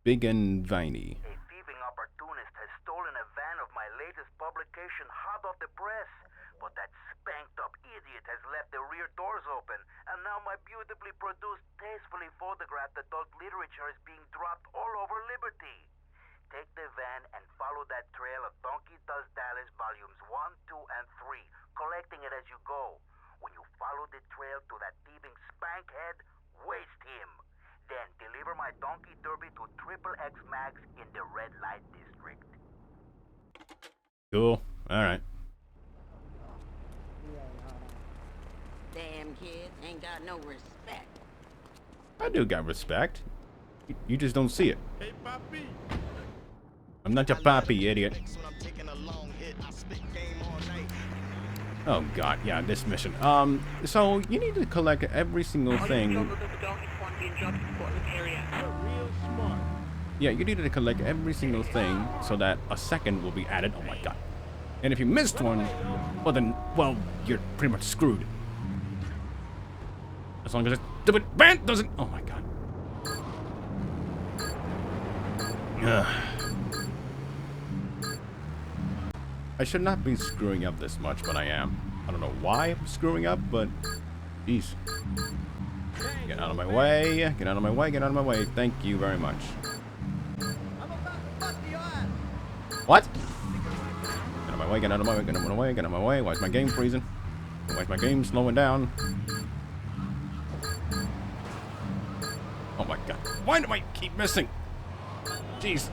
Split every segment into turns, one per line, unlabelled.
Big and Viney.
A thieving opportunist has stolen a van of my latest publication hot off the press. But that spanked-up idiot has left the rear doors open, and now my beautifully produced, tastefully photographed adult literature is being dropped all over Liberty. Take the van and follow that trail of Donkey Does Dallas volumes 1, 2, and 3, collecting it as you go. When you follow the trail to that thieving spankhead, waste him. Then deliver my Donkey Derby to Triple X Max in the red light district.
Cool. Alright.
Damn kid, ain't got no respect.
I do got respect. You just don't see it.
Hey, Papi.
I'm not your papi, idiot. Oh god, yeah, this mission. So you need to collect every single thing. Yeah, you need to collect every single thing so that a second will be added. Oh my god. And if you missed one, well then, well, you're pretty much screwed. As long as it stupid band doesn't. Oh my god. I should not be screwing up this much, but I am. I don't know why I'm screwing up, but jeez. Get out of my way. Get out of my way. Get out of my way. Thank you very much. What? Get out of my way. Get out of my way. Get out of my way. Get out of my way. Why is my game freezing? Why is my game slowing down? Oh my god. Why do I keep missing? Jeez.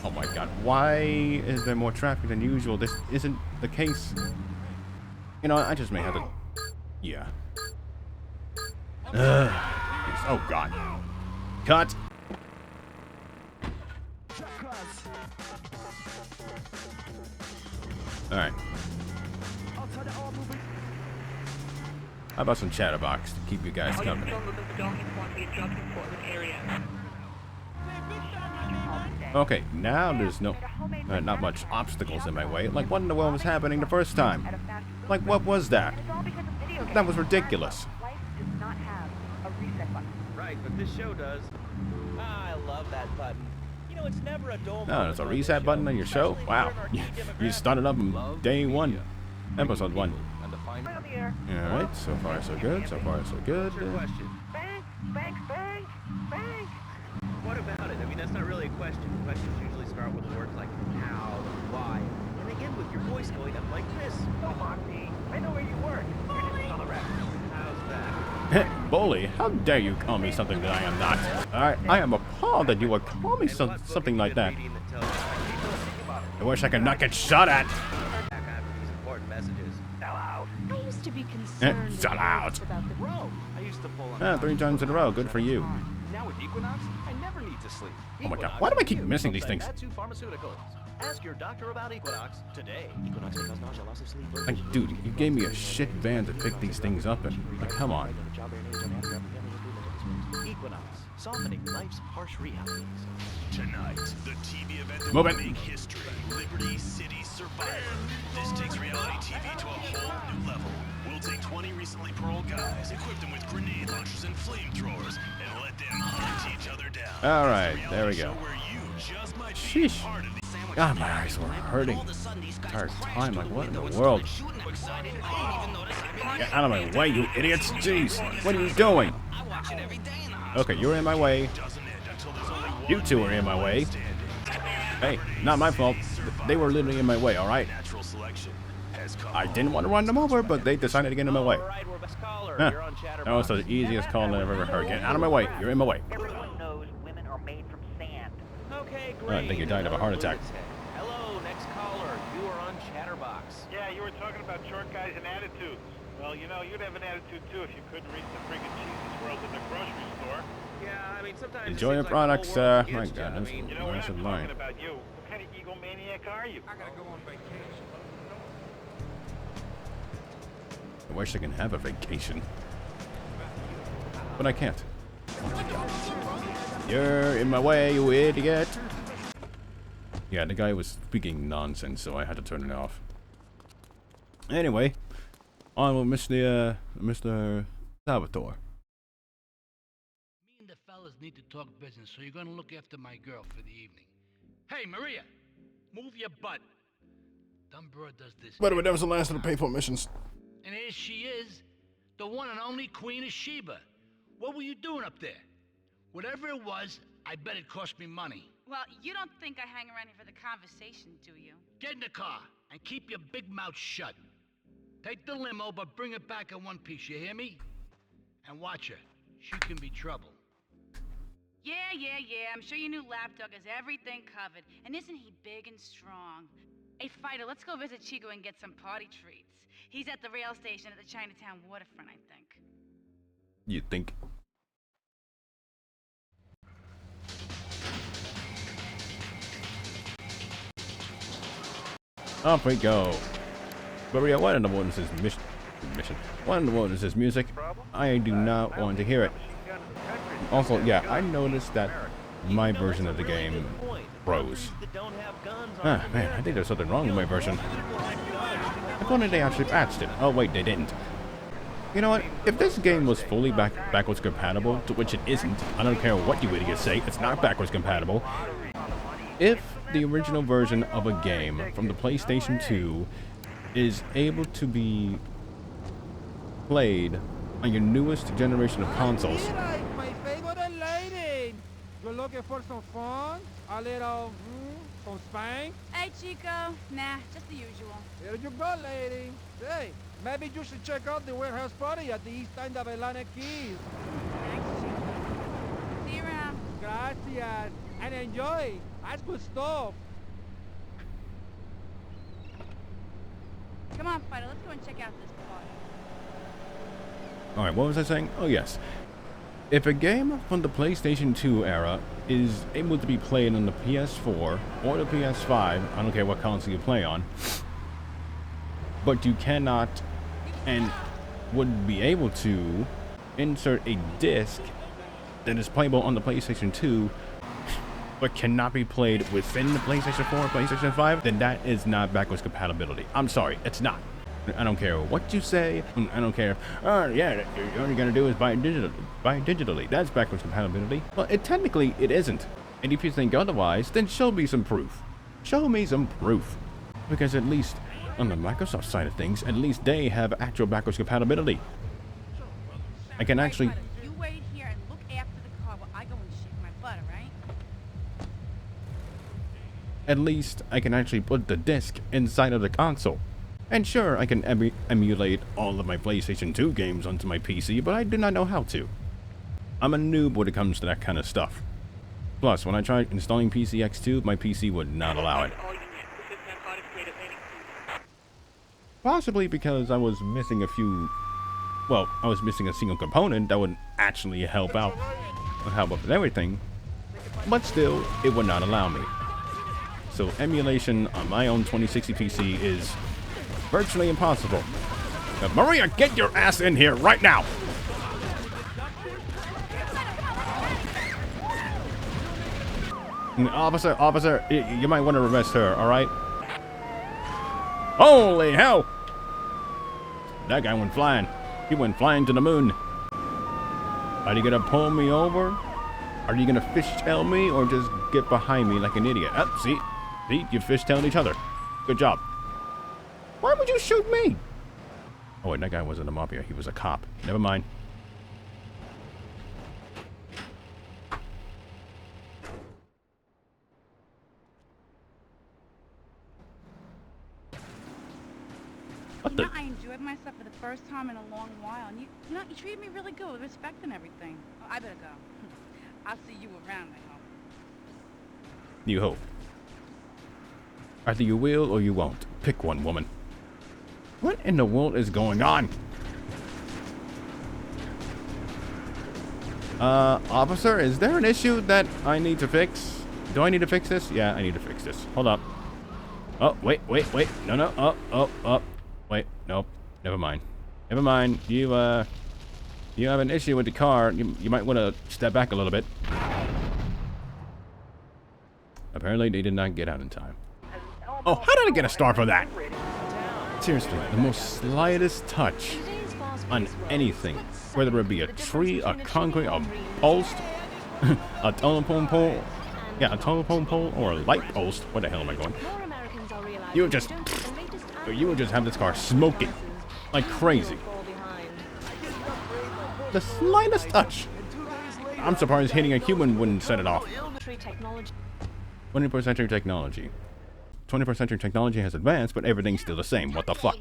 Oh my god. Why is there more traffic than usual? This isn't the case. You know, I just may have to... Yeah. Oh god. Cut. Alright. How about some chatterbox to keep you guys company? Okay, now there's not much obstacles in my way. Like, what in the world was happening the first time? Like, what was that? That was ridiculous.
Right, but this show does. I love that button. You know, it's never a dull moment.
Oh, there's a reset button on your show? Wow. You started up on day 1. Episode 1. Alright, so far so good, so far so good.
Bank, bank, bank, bank.
What about it? I mean, that's not really a question. Questions usually start with words like how, why, and they end with your voice going up like this.
Don't mock me. I know where you work. You're just on the record.
How's that?
Bully, how dare you call me something that I am not? I am appalled that you would call me something like that. I wish I could not get shot at.
I used to be concerned
Shut out.
about the
Bro, I used to pull on
3 times in a row, good for you.
Now with Equinox, I never need to sleep.
Oh my god, why do I keep missing these things?
Pharmaceuticals. Ask your doctor about Equinox today. Equinox may cause nausea, loss of sleep.
Like, dude, you gave me a shit van to pick these things up in. Like, come on.
Equinox, softening life's harsh realities.
Tonight, the TV event that
Move
will
it.
make history. Liberty City Survivor. This takes reality TV to a whole new level. We'll take 20 recently paroled guys, equip them with grenade launchers and flamethrowers, and let them hunt each other down.
Alright, there we go.
Where you just might be
Sheesh.
part of the
God, my eyes were hurting the entire time. Like, what in the world? Get out of my way, you idiots! Jeez, what are you doing? Okay, you're in my way. You two are in my way. Hey, not my fault. They were literally in my way, alright?
natural selection has come.
I didn't want to run them over, but they decided to get in my way.
Alright, we're best caller.
Huh.
You're on Chatterbox.
That was the easiest call I've ever heard. Get out of my way. You're in my way.
Everyone knows women are made from sand.
Okay,
I
great.
think you died of a heart attack.
Hello, next caller. You are on Chatterbox.
Yeah, you were talking about short guys and attitudes. Well, you know, you'd have an attitude too if you couldn't reach the friggin' Jesus world in the grocery store.
Yeah, I mean, sometimes
Enjoy your
it seems like
products,
the whole world
my
against you. I
goodness.
mean,
You know, we're not
That's a
talking
line.
about you. What kind of egomaniac are you?
I gotta go on vacation.
I wish I could have a vacation. But I can't. You're in my way, you idiot. Yeah, the guy was speaking nonsense, so I had to turn it off. Anyway, on with Mr. Salvatore.
Me and the fellas need to talk business, so you're gonna look after my girl for the evening. Hey, Maria, move your butt. Dumb broad does this.
By the way, that was the last of the pay-for missions.
And here she is, the one and only Queen of Sheba. What were you doing up there? Whatever it was, I bet it cost me money.
Well, you don't think I hang around here for the conversation, do you?
Get in the car and keep your big mouth shut. Take the limo, but bring it back in one piece, you hear me? And watch her. She can be trouble.
Yeah. I'm sure your new lapdog has everything covered. And isn't he big and strong? Hey, Fighter, let's go visit Chico and get some party treats. He's at the rail station at the Chinatown waterfront, I think.
You think? Off we go. Maria, what in the world is this mission? What in the world is this music? I do not want to hear it. Also, yeah, I noticed that my version of the game froze. Ah, man, I think there's something wrong with my version. If only they actually patched it. Oh, wait, they didn't. You know what? If this game was fully backwards compatible, to which it isn't, I don't care what you idiots say, it's not backwards compatible. If the original version of a game from the PlayStation 2 is able to be played on your newest generation of consoles,
My favorite lady. You're looking for some fun? A little, some spank?
Hey, Chico. Nah, just the usual.
Here you go, lady. Hey, maybe you should check out the warehouse party at the east end of Atlantic Keys.
Thanks, Chico. See you around.
Gracias. And enjoy. That's good stuff.
Come on, Fighter, let's go and check out this party.
alright, what was I saying? Oh yes. If a game from the PlayStation 2 era is able to be played on the PS4 or the PS5, I don't care what console you play on, but you cannot and would be able to insert a disc that is playable on the PlayStation 2 but cannot be played within the PlayStation 4 or PlayStation 5, then that is not backwards compatibility. I'm sorry, it's not. I don't care what you say. I don't care. Yeah, all you're gonna do is buy it digitally. That's backwards compatibility. Well, technically it isn't. And if you think otherwise, then show me some proof. Show me some proof. Because at least on the Microsoft side of things, at least they have actual backwards compatibility. I can actually.
Fighter, you wait here and look after the car while I go and shake my butt, all right?
At least I can actually put the disc inside of the console. And sure, I can emulate all of my PlayStation 2 games onto my PC, but I do not know how to. I'm a noob when it comes to that kind of stuff. Plus, when I tried installing PCX2, my PC would not allow it. Possibly because I was missing a few... Well, I was missing a single component that would actually help out with everything. But still, it would not allow me. So emulation on my own 2060 PC is virtually impossible. Now, Maria, get your ass in here right now! Officer, you might want to arrest her, alright? Holy hell! That guy went flying. He went flying to the moon. Are you gonna pull me over? Are you gonna fishtail me or just get behind me like an idiot? Oh, see, you fishtailed each other. Good job. Why would you shoot me? Oh wait, that guy wasn't a mafia. He was a cop. Never mind.
You know, I enjoyed myself for the first time in a long while, and you treated me really good with respect and everything. Oh, I better go. I'll see you around, I hope.
You hope. Either you will or you won't. Pick one, woman. What in the world is going on? Officer, is there an issue that I need to fix? Do I need to fix this? Yeah, I need to fix this. Hold up. Oh, wait. No. Oh. Wait, nope. Never mind. You have an issue with the car. You might want to step back a little bit. Apparently, they did not get out in time. Oh, how did I get a star for that? Seriously, the most slightest touch on anything, whether it be a tree, a concrete, a post, a telephone pole, yeah, a telephone pole, or a light post. Where the hell am I going? You would just have this car smoking like crazy. The slightest touch. I'm surprised hitting a human wouldn't set it off. 21st century technology. 21st century technology has advanced, but everything's still the same. What the fuck?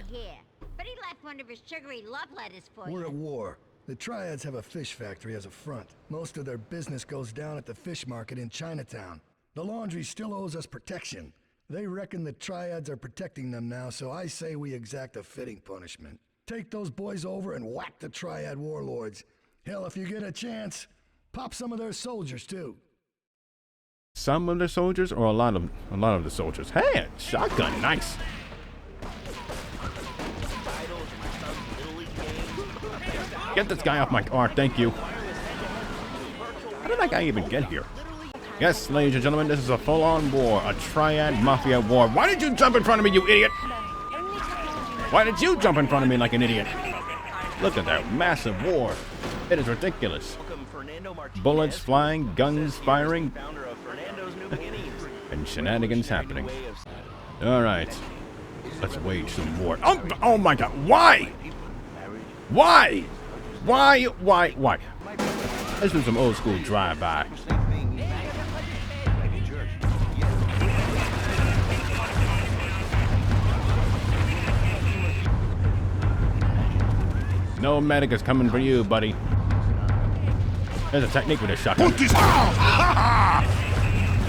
But he left one of his sugary love letters for
We're
you.
at war. The Triads have a fish factory as a front. Most of their business goes down at the fish market in Chinatown. The laundry still owes us protection. They reckon the Triads are protecting them now, so I say we exact a fitting punishment. Take those boys over and whack the Triad warlords. Hell, if you get a chance, pop some of their soldiers too.
Some of the soldiers, or a lot of the soldiers? Hey, shotgun, nice. Get this guy off my car, thank you. How did that guy even get here? Yes, ladies and gentlemen, this is a full-on war, a Triad Mafia war. Why did you jump in front of me, you idiot? Why did you jump in front of me like an idiot? Look at that massive war. It is ridiculous. Bullets flying, guns firing, and shenanigans happening. Alright, let's wage some war. Oh my god, why? Why? Why? Let's do some old school drive-by. No medic is coming for you, buddy. There's a technique with a shotgun.
Put this out!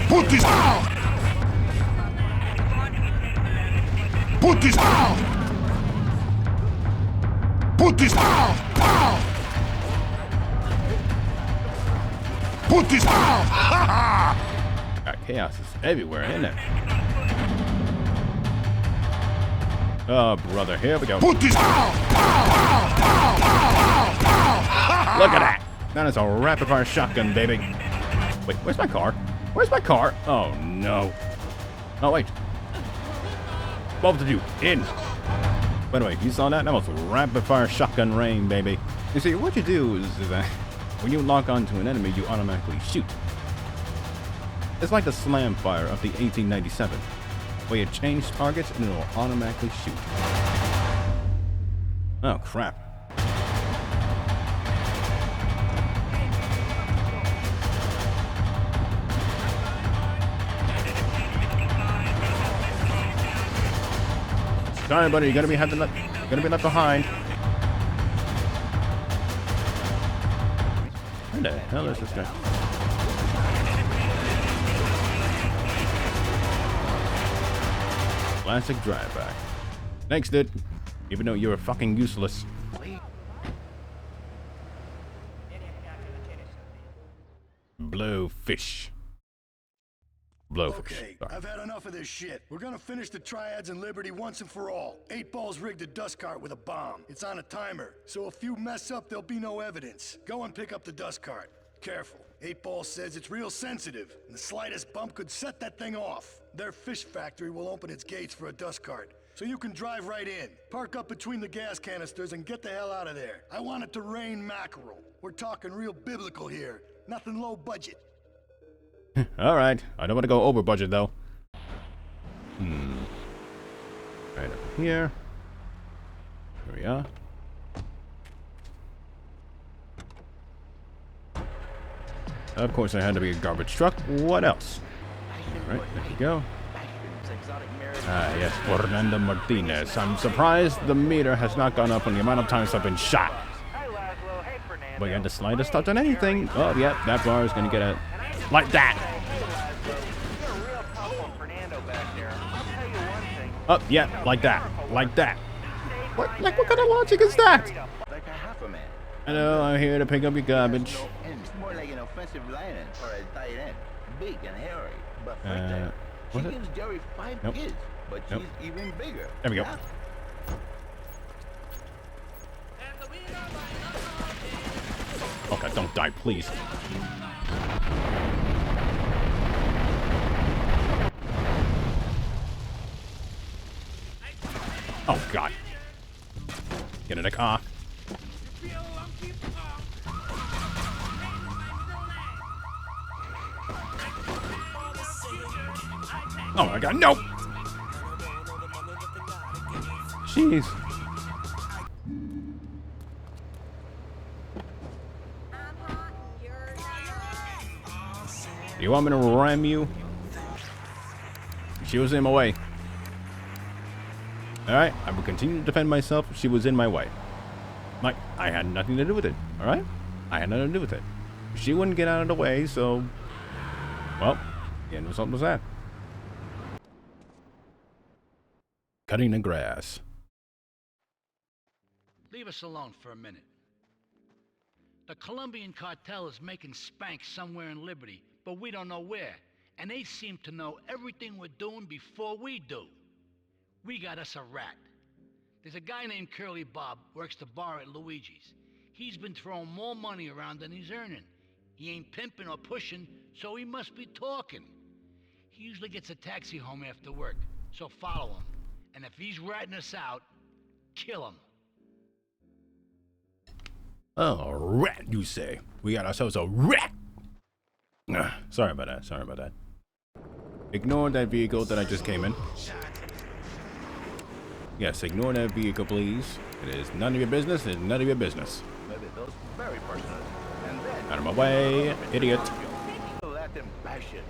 Put this out! Put this out! Put this out! Put this out!
God, chaos is everywhere, isn't it? Oh, brother, here we go.
Put this out!
Look at that! That is a rapid-fire shotgun, baby. Wait, where's my car? Where's my car? Oh, no. Oh, wait. Both of you, in. By the way, you saw that? That was rapid-fire shotgun rain, baby. You see, what you do is that when you lock onto an enemy, you automatically shoot. It's like the slam fire of the 1897, where you change targets and it'll automatically shoot. Oh, crap. Sorry, buddy, you're gonna be left behind. Where the hell is this guy? Classic drive-by. Thanks, dude. Even though you're fucking useless. Blowfish. Blowfish.
Okay,
Sorry.
I've had enough of this shit. We're gonna finish the Triads and Liberty once and for all. 8 Ball's rigged a dust cart with a bomb. It's on a timer, so if you mess up, there'll be no evidence. Go and pick up the dust cart. Careful. 8 Ball says it's real sensitive, and the slightest bump could set that thing off. Their fish factory will open its gates for a dust cart, so you can drive right in. Park up between the gas canisters and get the hell out of there. I want it to rain mackerel. We're talking real biblical here, nothing low budget.
Alright, I don't want to go over budget though. Right up here. Here we are. Of course, I had to be a garbage truck. What else? Alright, there we go. Ah, yes, Fernando Martinez. I'm surprised the meter has not gone up on the amount of times I've been shot. But you had the slightest touch on anything. Oh, yeah, that bar is gonna get a... like that! Oh, yeah, like that. Like that. What kind of logic is that? Hello, I'm here to pick up your garbage.
More like an offensive lineman or a tight end. Big and hairy. But she gives Jerry 5 kids, but she's even bigger.
There we go. Oh god, don't die, please. Oh god. Get in the car. Oh my god, no! Jeez. You want me to ram you? She was in my way. Alright, I will continue to defend myself if she was in my way. Like, I had nothing to do with it, alright? I had nothing to do with it. She wouldn't get out of the way, so... Well, the end result was that. Cutting the grass.
Leave us alone for a minute. The Colombian cartel is making spank somewhere in Liberty, but we don't know where. And they seem to know everything we're doing before we do. We got us a rat. There's a guy named Curly Bob, works the bar at Luigi's. He's been throwing more money around than he's earning. He ain't pimping or pushing, so he must be talking. He usually gets a taxi home after work, so follow him. And if he's ratting us out, kill him.
Oh, a rat, you say? We got ourselves a rat! Sorry about that, sorry about that. Ignore that vehicle that I just came in. Yes, ignore that vehicle, please. It is none of your business, it is none of your business.
Very personal. And then...
Out of my way, idiot.
Let them bash it.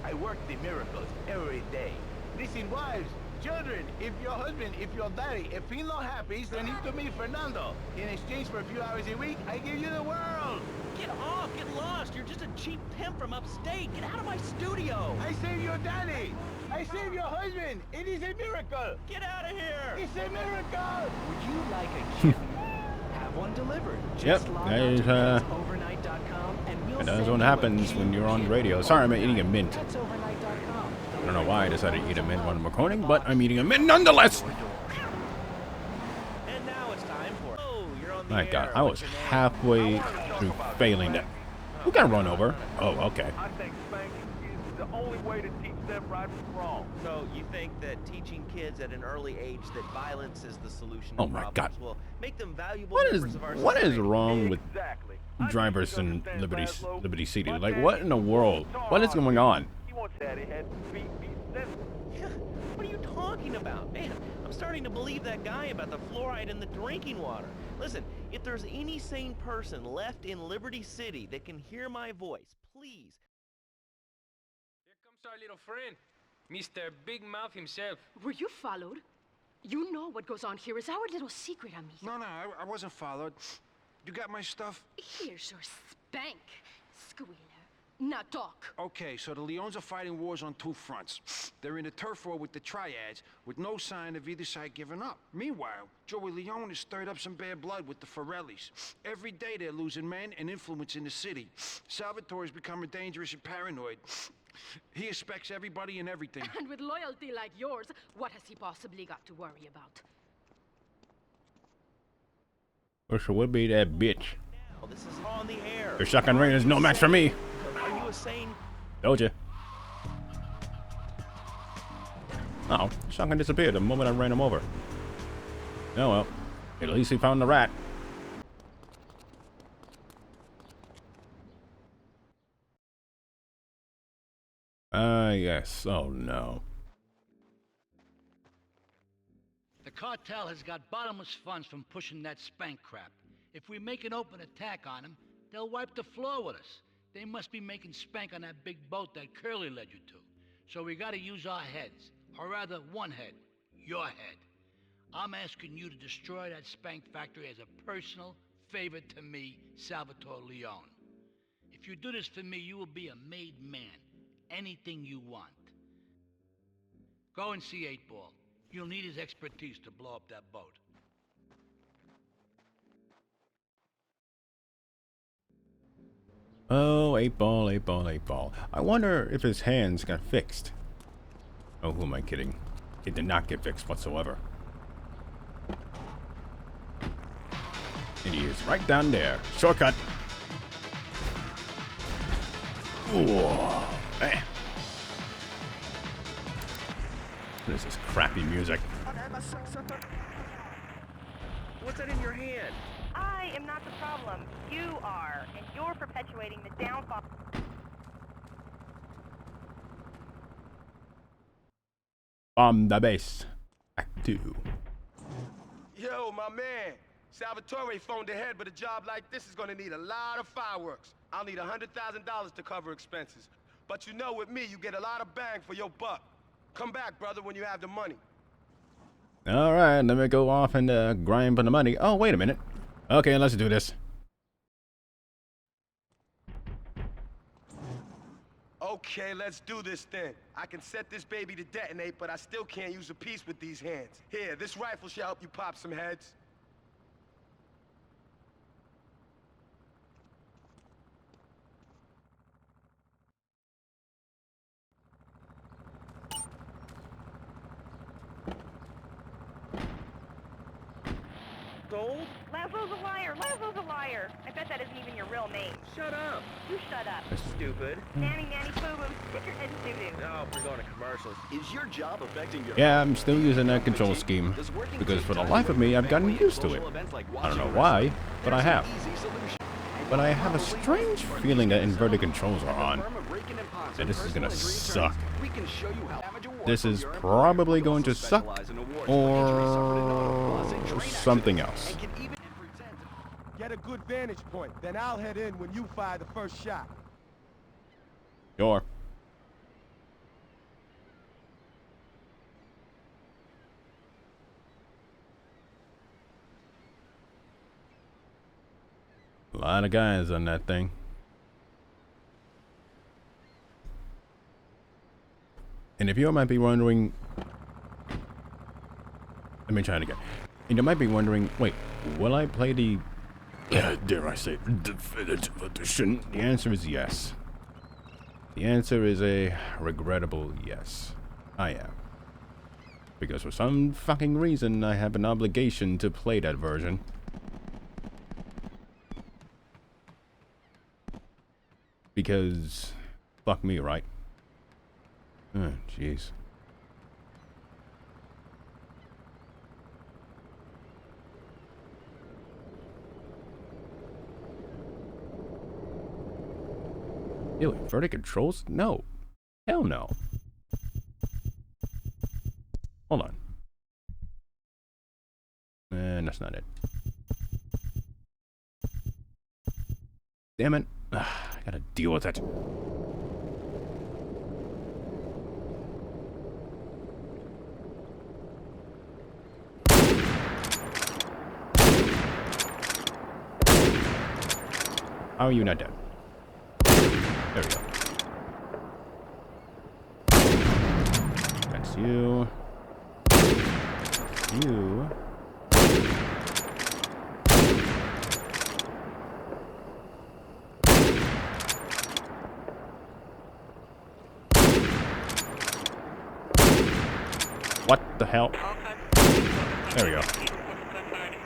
I work the miracles every day. Listen, wives, children, if your husband, if your daddy, if he's not happy, send him to me, Fernando. In exchange for a few hours a week, I give you the world.
Get off! Get lost! You're just a cheap pimp from upstate! Get out of my studio!
I save your daddy. I save your husband. It is a miracle.
Get out of here!
It's a miracle.
Would you like a kit? Have one delivered.
Yep,
Just log
that
on
is,
to petsovernight.com and we'll
that's
send
what
you
happens
a
when you're on the
cute
radio.
kit
Sorry, I'm eating a mint.
petsovernight.com.
I don't know why I decided to eat a mint while I'm recording, but I'm eating a mint nonetheless!
And now it's time for... Oh, you're on the
My
air.
god, I was halfway through failing that. Who got run over? Oh, okay.
I think spanking is the only way to teach them right from wrong.
So you think that teaching kids at an early age that violence is the solution
Oh
to
my
problems
God.
will make them valuable
What is
members of our
what is
society?
wrong with
Exactly.
drivers in Liberty City? Like, what in the world? What is going on?
He wants daddy had beat
What are you talking about? Man, I'm starting to believe that guy about the fluoride in the drinking water. Listen, if there's any sane person left in Liberty City that can hear my voice, please.
Here comes our little friend, Mr. Big Mouth himself.
Were you followed? You know what goes on here is our little secret, amigo.
No, I wasn't followed. You got my stuff?
Here's your spank, squealer. Now talk.
Okay, so the Leons are fighting wars on two fronts. They're in a turf war with the Triads, with no sign of either side giving up. Meanwhile, Joey Leone has stirred up some bad blood with the Forellis. Every day they're losing men and influence in the city. Salvatore's becoming dangerous and paranoid. He expects everybody and everything.
And with loyalty like yours, what has he possibly got to worry about?
Which would be that bitch.
Now, this is on the air.
Your shotgun rain is no match for me.
Are you a sane?
Told you. Oh, shotgun disappeared the moment I ran him over. Oh well. At least he found the rat. Yes. Oh no.
The cartel has got bottomless funds from pushing that spank crap. If we make an open attack on them, they'll wipe the floor with us. They must be making spank on that big boat that Curly led you to. So we gotta use our heads. Or rather, one head. Your head. I'm asking you to destroy that spank factory as a personal favor to me, Salvatore Leone. If you do this for me, you will be a made man. Anything you want. Go and see 8-Ball. You'll need his expertise to blow up that boat.
Oh, 8-Ball, 8-Ball, 8-Ball. I wonder if his hands got fixed. Oh, who am I kidding? It did not get fixed whatsoever. And he is right down there. Shortcut. Whoa. Man. What is this crappy music?
What's that in your hand?
I am not the problem. You are, and you're perpetuating the downfall.
Bomb the base. Act 2.
Yo, my man. Salvatore phoned ahead, but a job like this is gonna need a lot of fireworks. I'll need $100,000 to cover expenses. But you know with me, you get a lot of bang for your buck. Come back, brother, when you have the money.
Alright, let me go off and grind for the money. Oh, wait a minute. Okay, let's do this.
Okay, let's do this then. I can set this baby to detonate, but I still can't use a piece with these hands. Here, this rifle should help you pop some heads.
Gold?
Laszlo's a liar! Laszlo's a liar! I bet that isn't even your real name.
Shut up!
You shut up.
Stupid.
Nanny, nanny, boo-boo. Stick your head in doo-doo.
No, we're going to commercials.
Is your job affecting your...
Yeah, I'm still using that control scheme. Because for the life of me, I've gotten used to it. I don't know why, but I have. But I have a strange feeling that inverted controls are on. And this is gonna suck. This is probably going to suck. Or something else.
Get a good vantage point, then I'll head in when you fire the first shot.
Sure. A lot of guys on that thing. And if you might be wondering, let me try it again. And you might be wondering, wait, will I play the, dare I say, definitive edition? The answer is yes. The answer is a regrettable yes. I am. Because for some fucking reason, I have an obligation to play that version. Because, fuck me, right? Oh, jeez. Ew, inverted controls? No. Hell no. Hold on. And that's not it. Damn it. Ugh, I gotta deal with it. How are you not dead? There we go. That's you. You. What the hell? There we go.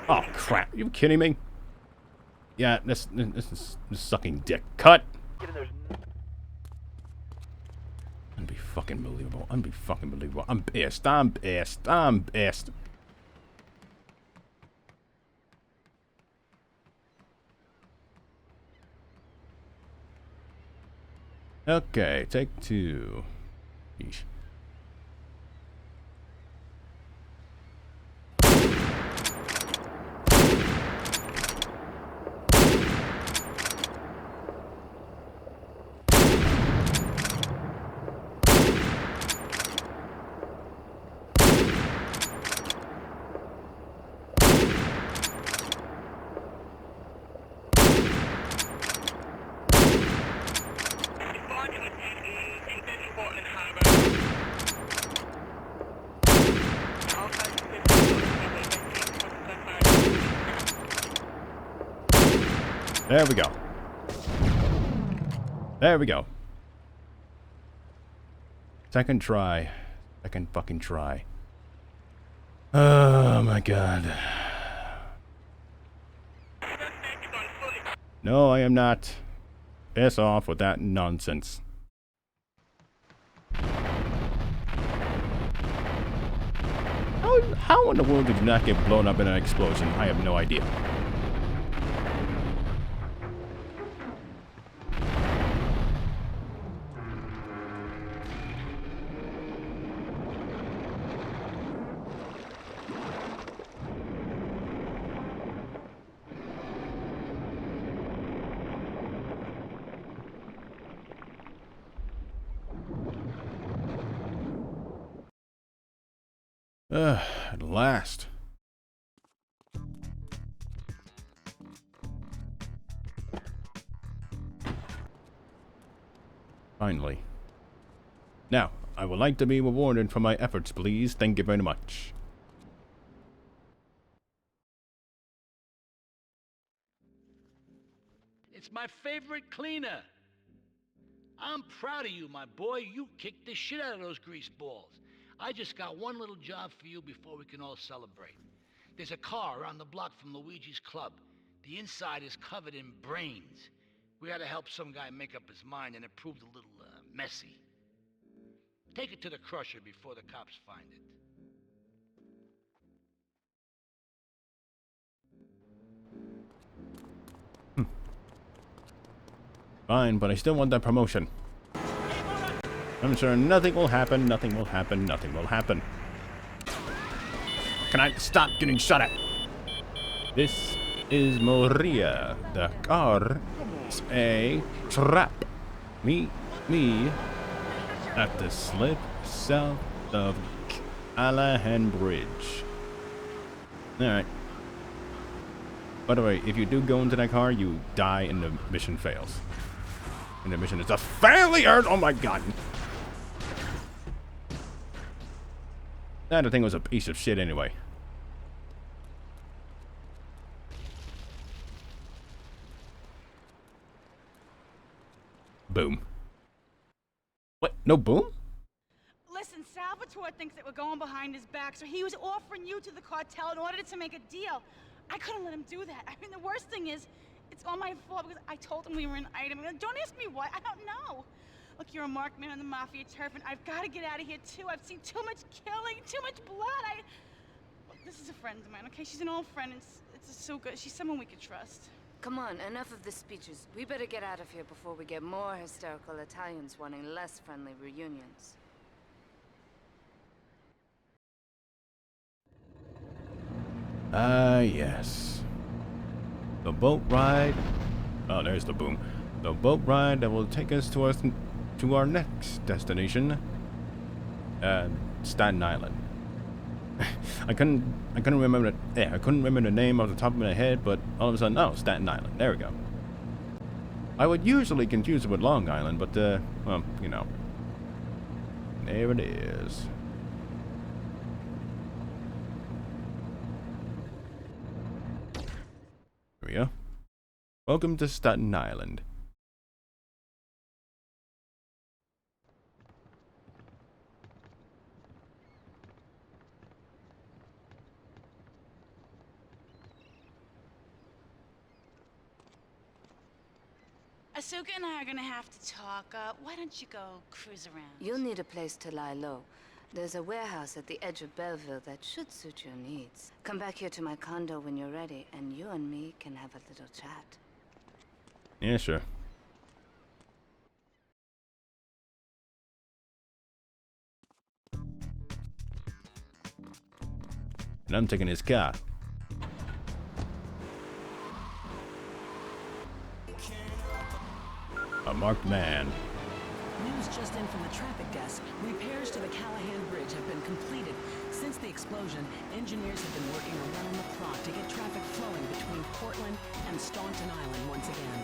Oh crap! Are you kidding me? Yeah, this is sucking dick. Cut. Unfucking believable. I'm pissed. I'm pissed. Okay, take 2. Yeesh. There we go. There we go. Second try. Second fucking try. Oh my god. No, I am not. Piss off with that nonsense. How in the world did you not get blown up in an explosion? I have no idea. At last. Finally. Now, I would like to be rewarded for my efforts, please. Thank you very much.
It's my favorite cleaner. I'm proud of you, my boy. You kicked the shit out of those grease balls. I just got one little job for you before we can all celebrate. There's a car around the block from Luigi's club. The inside is covered in brains. We had to help some guy make up his mind, and it proved a little messy. Take it to the crusher before the cops find it.
Fine, but I still want that promotion. I'm sure nothing will happen, nothing will happen, nothing will happen. Can I stop getting shot at? This is Maria. The car is a trap. Meet me at the slip south of Callahan Bridge. Alright. By the way, if you do go into that car, you die and the mission fails. And the mission is a failure! Oh my god! That thing was a piece of shit anyway. Boom. What? No boom?
Listen, Salvatore thinks that we're going behind his back, so he was offering you to the cartel in order to make a deal. I couldn't let him do that. I mean, the worst thing is, it's all my fault because I told him we were an item. Don't ask me why. I don't know. Look, you're a marked man on the mafia turf, and I've got to get out of here, too. I've seen too much killing, too much blood. Look, this is a friend of mine, okay? She's an old friend. It's so good. She's someone we could trust.
Come on, enough of the speeches. We better get out of here before we get more hysterical Italians wanting less friendly reunions.
Yes. The boat ride. Oh, there's the boom. The boat ride that will take us to our next destination. Staten Island. I couldn't remember I couldn't remember the name off the top of my head, but all of a sudden, oh, Staten Island. There we go. I would usually confuse it with Long Island, but well, you know. There it is. Here we go. Welcome to Staten Island.
Asuka and I are gonna have to talk. Why don't you go cruise around?
You'll need a place to lie low. There's a warehouse at the edge of Belleville that should suit your needs. Come back here to my condo when you're ready, and you and me can have a little chat.
Yeah, sure. And I'm taking his car. A marked man.
News just in from the traffic desk. Repairs to the Callahan Bridge have been completed. Since the explosion, engineers have been working around the clock to get traffic flowing between Portland and Staunton Island once again.